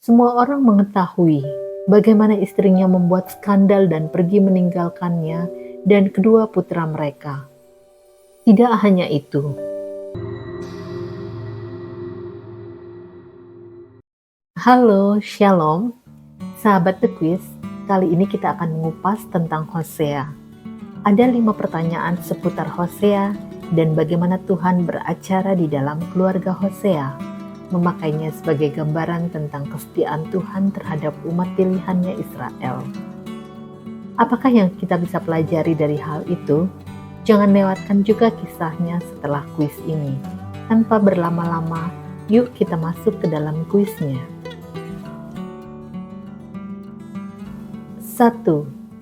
Semua orang mengetahui bagaimana istrinya membuat skandal dan pergi meninggalkannya dan kedua putra mereka. Tidak hanya itu, halo, Shalom, sahabat The Quiz. Kali ini kita akan mengupas tentang Hosea. Ada 5 pertanyaan seputar Hosea dan bagaimana Tuhan beracara di dalam keluarga Hosea, memakainya sebagai gambaran tentang kesetiaan Tuhan terhadap umat pilihannya Israel. Apakah yang kita bisa pelajari dari hal itu? Jangan lewatkan juga kisahnya setelah kuis ini. Tanpa berlama-lama, yuk kita masuk ke dalam kuisnya. 1.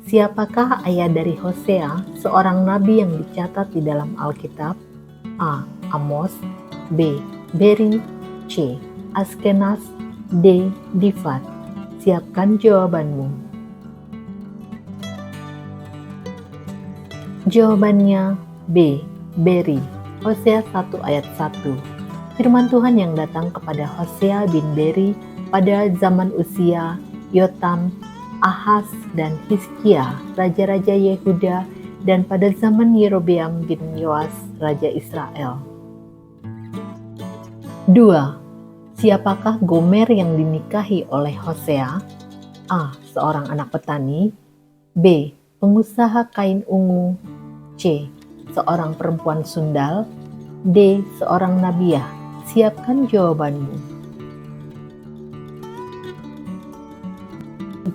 Siapakah ayah dari Hosea, seorang nabi yang dicatat di dalam Alkitab? A. Amos. B. Beri. C. Askenaz. D. Difat. Siapkan jawabanmu. Jawabannya B. Beri. Hosea 1 ayat 1. Firman Tuhan yang datang kepada Hosea bin Beri pada zaman Usia, Yotam, Ahaz dan Hizkia, raja-raja Yehuda, dan pada zaman Yerobeam bin Yoas, raja Israel. 2. Siapakah Gomer yang dinikahi oleh Hosea? A. Seorang anak petani. B. Pengusaha kain ungu. C. Seorang perempuan sundal. D. Seorang nabiah. Siapkan jawabanmu.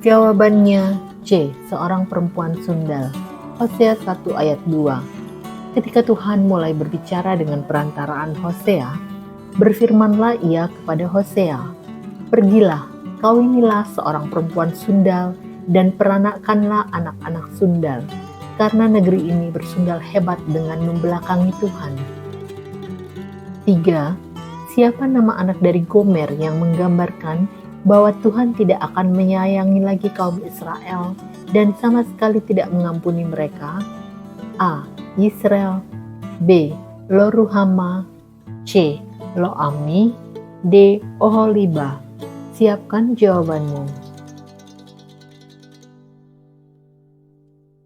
Jawabannya C. Seorang perempuan sundal. Hosea 1 ayat 2. Ketika Tuhan mulai berbicara dengan perantaraan Hosea, berfirmanlah ia kepada Hosea, "Pergilah, kawinilah seorang perempuan sundal dan peranakkanlah anak-anak sundal, karena negeri ini bersundal hebat dengan membelakangi Tuhan." 3. Siapa nama anak dari Gomer yang menggambarkan bahwa Tuhan tidak akan menyayangi lagi kaum Israel dan sama sekali tidak mengampuni mereka? A. Yisrael. B. Lo-ruhama. C. Lo-ami. D. Oholiba. Siapkan jawabanmu.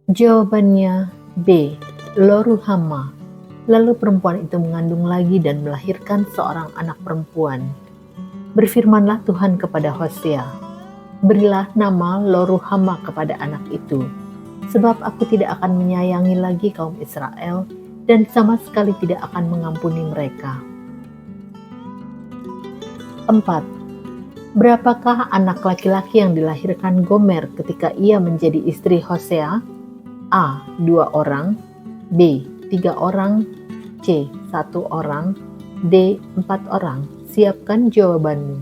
Jawabannya B. Lo-ruhama. Lalu perempuan itu mengandung lagi dan melahirkan seorang anak perempuan. Berfirmanlah Tuhan kepada Hosea, "Berilah nama Lo-ruhama kepada anak itu, sebab aku tidak akan menyayangi lagi kaum Israel dan sama sekali tidak akan mengampuni mereka." 4. Berapakah anak laki-laki yang dilahirkan Gomer ketika ia menjadi istri Hosea? A. 2 orang. B. 3 orang. C. 1 orang. D. 4 orang. Siapkan jawabanmu.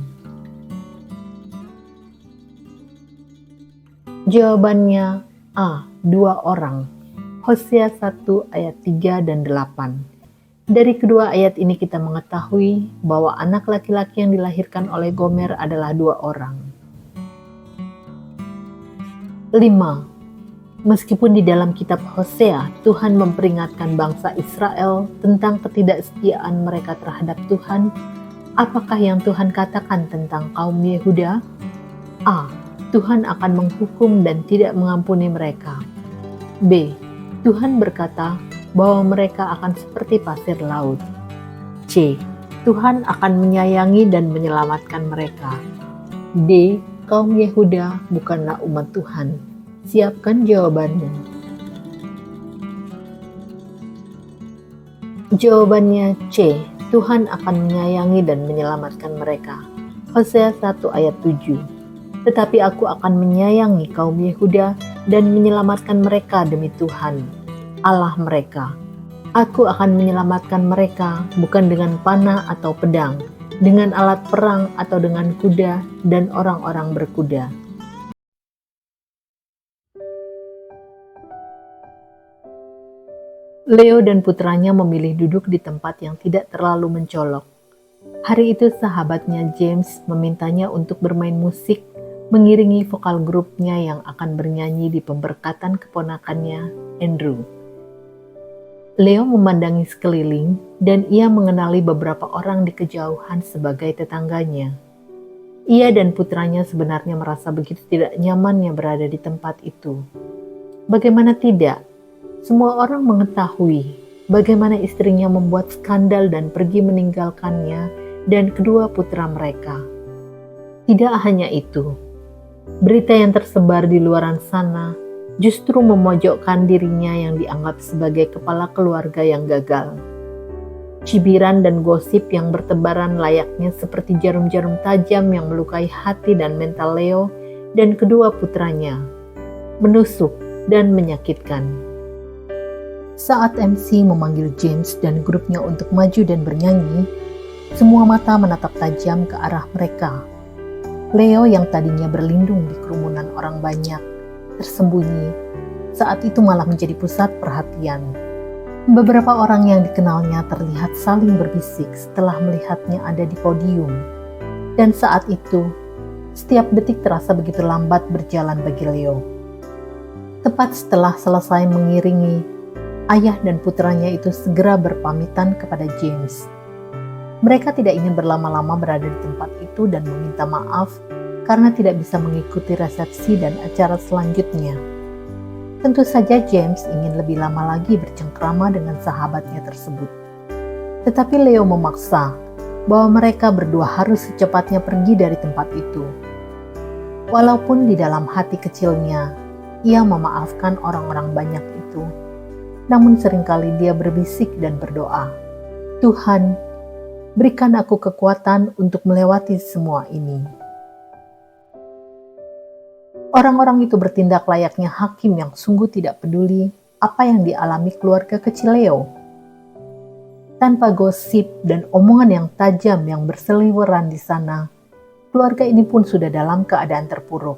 Jawabannya A. 2 orang. Hosea 1 ayat 3 dan 8. Dari kedua ayat ini kita mengetahui bahwa anak laki-laki yang dilahirkan oleh Gomer adalah 2 orang. 5. Meskipun di dalam kitab Hosea, Tuhan memperingatkan bangsa Israel tentang ketidaksetiaan mereka terhadap Tuhan, apakah yang Tuhan katakan tentang kaum Yehuda? A. Tuhan akan menghukum dan tidak mengampuni mereka. B. Tuhan berkata bahwa mereka akan seperti pasir laut. C. Tuhan akan menyayangi dan menyelamatkan mereka. D. Kaum Yehuda bukanlah umat Tuhan. Siapkan jawabannya. Jawabannya C. Tuhan akan menyayangi dan menyelamatkan mereka. Hosea 1 ayat 7. Tetapi aku akan menyayangi kaum Yehuda dan menyelamatkan mereka demi Tuhan, Allah mereka. Aku akan menyelamatkan mereka bukan dengan panah atau pedang, dengan alat perang atau dengan kuda dan orang-orang berkuda. Leo dan putranya memilih duduk di tempat yang tidak terlalu mencolok. Hari itu sahabatnya James memintanya untuk bermain musik, mengiringi vokal grupnya yang akan bernyanyi di pemberkatan keponakannya, Andrew. Leo memandangi sekeliling dan ia mengenali beberapa orang di kejauhan sebagai tetangganya. Ia dan putranya sebenarnya merasa begitu tidak nyamannya berada di tempat itu. Bagaimana tidak? Semua orang mengetahui bagaimana istrinya membuat skandal dan pergi meninggalkannya dan kedua putra mereka. Tidak hanya itu, berita yang tersebar di luaran sana justru memojokkan dirinya yang dianggap sebagai kepala keluarga yang gagal. Cibiran dan gosip yang bertebaran layaknya seperti jarum-jarum tajam yang melukai hati dan mental Leo dan kedua putranya, menusuk dan menyakitkan. Saat MC memanggil James dan grupnya untuk maju dan bernyanyi, semua mata menatap tajam ke arah mereka. Leo yang tadinya berlindung di kerumunan orang banyak, tersembunyi, saat itu malah menjadi pusat perhatian. Beberapa orang yang dikenalnya terlihat saling berbisik setelah melihatnya ada di podium. Dan saat itu, setiap detik terasa begitu lambat berjalan bagi Leo. Tepat setelah selesai mengiringi, ayah dan putranya itu segera berpamitan kepada James. Mereka tidak ingin berlama-lama berada di tempat itu dan meminta maaf karena tidak bisa mengikuti resepsi dan acara selanjutnya. Tentu saja James ingin lebih lama lagi bercengkrama dengan sahabatnya tersebut. Tetapi Leo memaksa bahwa mereka berdua harus secepatnya pergi dari tempat itu. Walaupun di dalam hati kecilnya, ia memaafkan orang-orang banyak itu. Namun seringkali dia berbisik dan berdoa, "Tuhan, berikan aku kekuatan untuk melewati semua ini." Orang-orang itu bertindak layaknya hakim yang sungguh tidak peduli apa yang dialami keluarga kecil Leo. Tanpa gosip dan omongan yang tajam yang berseliweran di sana, keluarga ini pun sudah dalam keadaan terpuruk.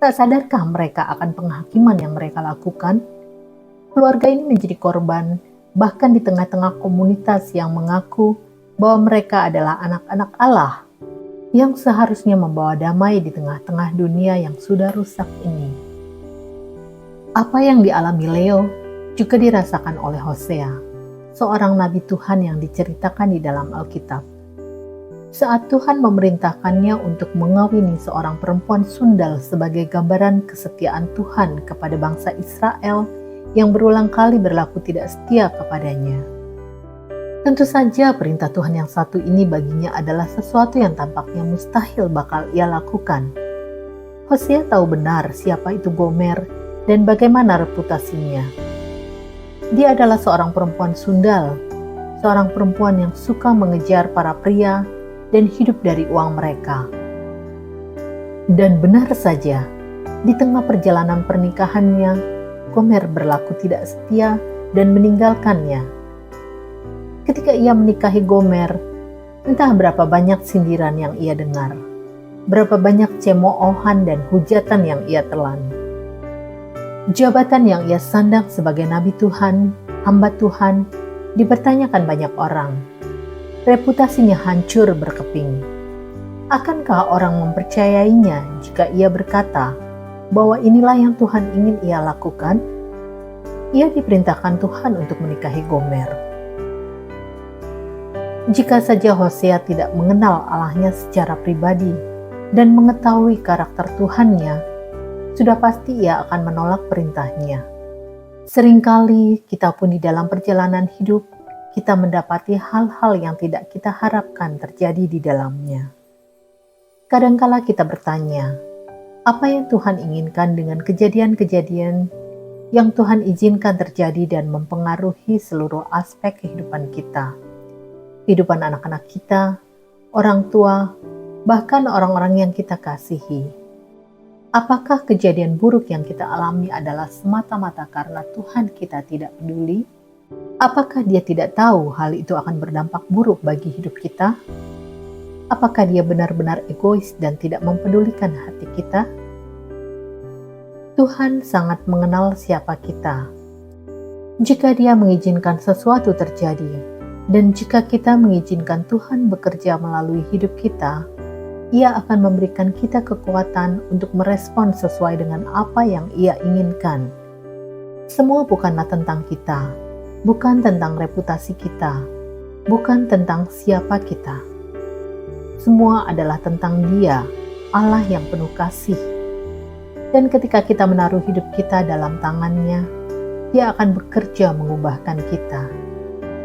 Tak sadarkah mereka akan penghakiman yang mereka lakukan? Keluarga ini menjadi korban, bahkan di tengah-tengah komunitas yang mengaku bahwa mereka adalah anak-anak Allah, yang seharusnya membawa damai di tengah-tengah dunia yang sudah rusak ini. Apa yang dialami Leo juga dirasakan oleh Hosea, seorang nabi Tuhan yang diceritakan di dalam Alkitab. Saat Tuhan memerintahkannya untuk mengawini seorang perempuan sundal sebagai gambaran kesetiaan Tuhan kepada bangsa Israel yang berulang kali berlaku tidak setia kepadanya. Tentu saja perintah Tuhan yang satu ini baginya adalah sesuatu yang tampaknya mustahil bakal ia lakukan. Hosea tahu benar siapa itu Gomer dan bagaimana reputasinya. Dia adalah seorang perempuan sundal, seorang perempuan yang suka mengejar para pria dan hidup dari uang mereka. Dan benar saja, di tengah perjalanan pernikahannya, Gomer berlaku tidak setia dan meninggalkannya. Ketika ia menikahi Gomer, entah berapa banyak sindiran yang ia dengar, berapa banyak cemoohan dan hujatan yang ia telan. Jabatan yang ia sandang sebagai nabi Tuhan, hamba Tuhan, dipertanyakan banyak orang. Reputasinya hancur berkeping. Akankah orang mempercayainya jika ia berkata bahwa inilah yang Tuhan ingin ia lakukan? Ia diperintahkan Tuhan untuk menikahi Gomer. Jika saja Hosea tidak mengenal Allahnya secara pribadi dan mengetahui karakter Tuhannya, sudah pasti ia akan menolak perintahnya. Seringkali kita pun di dalam perjalanan hidup, kita mendapati hal-hal yang tidak kita harapkan terjadi di dalamnya. Kadangkala kita bertanya, apa yang Tuhan inginkan dengan kejadian-kejadian yang Tuhan izinkan terjadi dan mempengaruhi seluruh aspek kehidupan kita? Kehidupan anak-anak kita, orang tua, bahkan orang-orang yang kita kasihi. Apakah kejadian buruk yang kita alami adalah semata-mata karena Tuhan kita tidak peduli? Apakah Dia tidak tahu hal itu akan berdampak buruk bagi hidup kita? Apakah Dia benar-benar egois dan tidak mempedulikan hati kita? Tuhan sangat mengenal siapa kita. Jika Dia mengizinkan sesuatu terjadi, dan jika kita mengizinkan Tuhan bekerja melalui hidup kita, Ia akan memberikan kita kekuatan untuk merespon sesuai dengan apa yang Ia inginkan. Semua bukanlah tentang kita, bukan tentang reputasi kita, bukan tentang siapa kita. Semua adalah tentang Dia, Allah yang penuh kasih. Dan ketika kita menaruh hidup kita dalam tangan-Nya, Dia akan bekerja mengubahkan kita.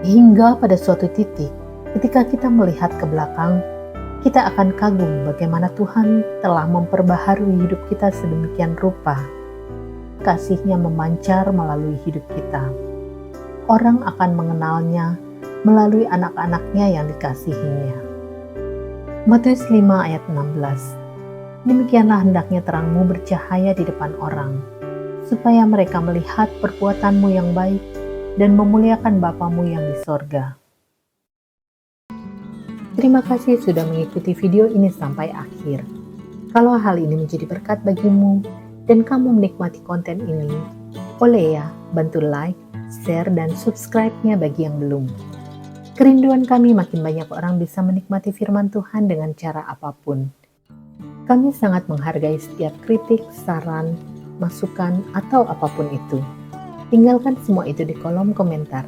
Hingga pada suatu titik, ketika kita melihat ke belakang, kita akan kagum bagaimana Tuhan telah memperbaharui hidup kita sedemikian rupa. Kasih-Nya memancar melalui hidup kita. Orang akan mengenalnya melalui anak-anaknya yang dikasihinya. Matius 5 ayat 16. Demikianlah hendaknya terangmu bercahaya di depan orang, supaya mereka melihat perbuatanmu yang baik dan memuliakan Bapamu yang di sorga. Terima kasih sudah mengikuti video ini sampai akhir. Kalau hal ini menjadi berkat bagimu dan kamu menikmati konten ini, boleh ya bantu like, share, dan subscribe-nya bagi yang belum. Kerinduan kami makin banyak orang bisa menikmati firman Tuhan dengan cara apapun. Kami sangat menghargai setiap kritik, saran, masukan, atau apapun itu. Tinggalkan semua itu di kolom komentar.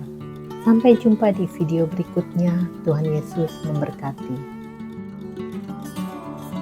Sampai jumpa di video berikutnya. Tuhan Yesus memberkati.